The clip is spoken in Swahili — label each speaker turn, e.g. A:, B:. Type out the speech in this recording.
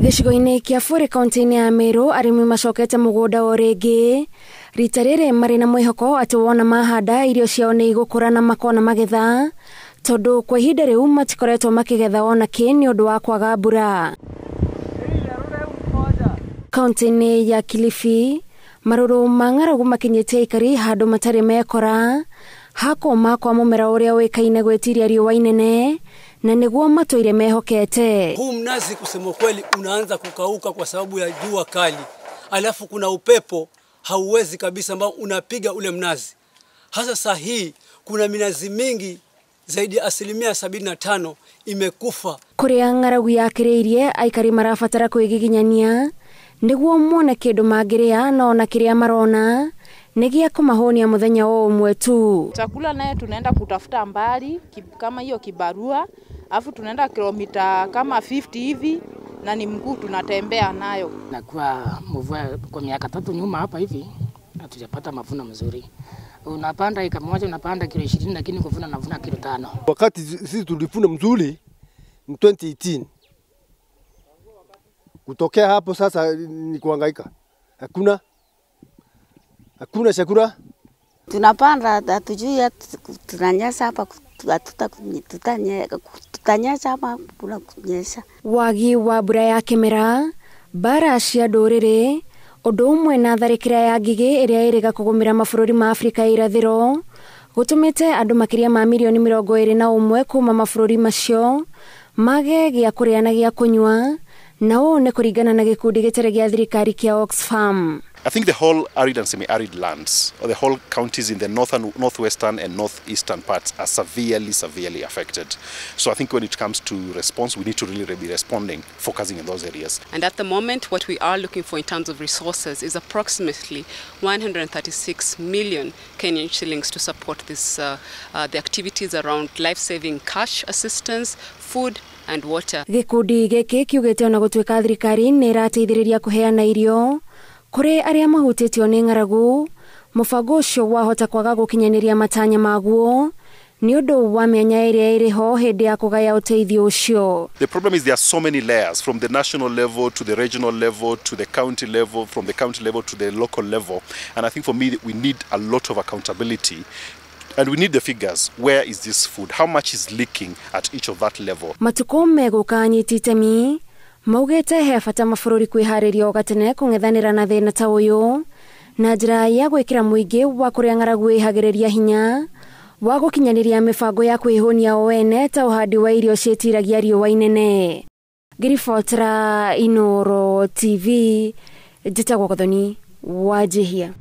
A: Gĩcigo-inĩ kĩa Bũrĩ kaunti-inĩ ya Meru arĩmi macokete mũgũnda o rĩngĩ rita rĩrĩ marĩ na mwĩhoko atĩ wona mahanda irio ciao nĩ igũkũra na makona magetha tondũ kwa ihinda rĩu matikoretwo makĩgetha ona kĩ nĩ ũndũ wa kwaga mbura. Kaunti-inĩ ya Kilifi marũrũ ma ng'aragu makinyĩtie ikari handũ matarĩ mekora hakoma kwa mũmera ũrĩa wĩkaine gwĩtiria riũa inene na nĩguo matũire mehokete.
B: Huu mnazi kusema kweli unaanza kukauka kwa sababu ya jua kali. Alafu kuna upepo hauwezi kabisa ambao unapiga ule mnazi. Hasa saa hii kuna minazi mingi zaidi ya 75% imekufa. Kũrĩa ng'aragu yakĩrĩirie aikari marabatara kwĩgiginyania nĩguo mone kĩndũ mangĩrĩa no na kĩrĩa marona nĩgia kũmahonia mũthenya o ũmwe tu.
C: Chakula naye tunaenda kutafuta mbali kama hiyo kibarua, afu tunaenda kilomita kama 50 hivi na ni mguu tunatembea nayo.
D: Na kwa mvua kwa miaka 3 nyuma hapa hivi hatujapata mavuno mzuri. Unapanda eka moja unapanda kilo 20 lakini kuvuna navuna kilo 5.
E: Wakati sisi tulivuna mzuri ni 2018. Kutokea hapo sasa ni kuhangaika. Hakuna chakula.
F: Tunapanda hatujui tunanyesha hapa tutanyesha hapa kuna kunyesha.
A: Wagi wa mbura ya kĩmera, bara cia ndũrĩrĩ, ũndũ ũmwe na tharĩkĩra ya ngigĩ ĩrĩa ĩrĩga kũgũmĩra mabũrũri ma Afrika ya irathĩro gũtũmĩte andũ makĩria ma mirioni 21 kuma mabũrũri macio mage gĩa kũrĩa na gĩa kũnyua na ũũ nĩ kũringana na gĩkundi gĩtarĩ gĩa thirikari kĩa Oxfam.
G: I think the whole arid and semi-arid lands, or the whole counties in the northwestern and northeastern parts are severely affected. So I think when it comes to response, we need to really be responding, focusing in those areas.
H: And at the moment, what we are looking for in terms of resources is approximately 136 million Kenyan shillings to support this, the activities around life-saving cash assistance, food, and water.
A: Gĩkundi gĩkĩ kiugĩte ona gũtuĩka thirikari nĩ ĩrateithĩrĩria kũheana irio kũrĩ arĩa mahutĩtio nĩ ng'aragu, mũbango ũcio wahota kwaga gũkinyanĩria matanya maguo nĩ ũndũ wa mĩanya ĩrĩa ĩrĩ ho hĩndĩ ya kũgaya ũteithio ũcio.
G: The problem is there are so many layers from the national level to the regional level to the county level, from the county level to the local level, and I think for me we need a lot of accountability. And we need the figures. Where is this food? How much is leaking at each of that level?
A: Matuko megũka nyititemi maugĩte he bata mabũrũri kwĩharĩria o gatene kũng'ethanĩra na thĩna ta ũyũ na njĩra ya gwĩkĩra mũingĩ wa kũrĩa ng'aragu ĩhagĩrĩria hinya wa gũkinyanĩria mĩbango ya kwĩhũnia o ene ta ũhandi wa irio ciĩtiragia riũa inene. Ngiribotera Inooro TV njĩtagwo Gathoni Wanjihia.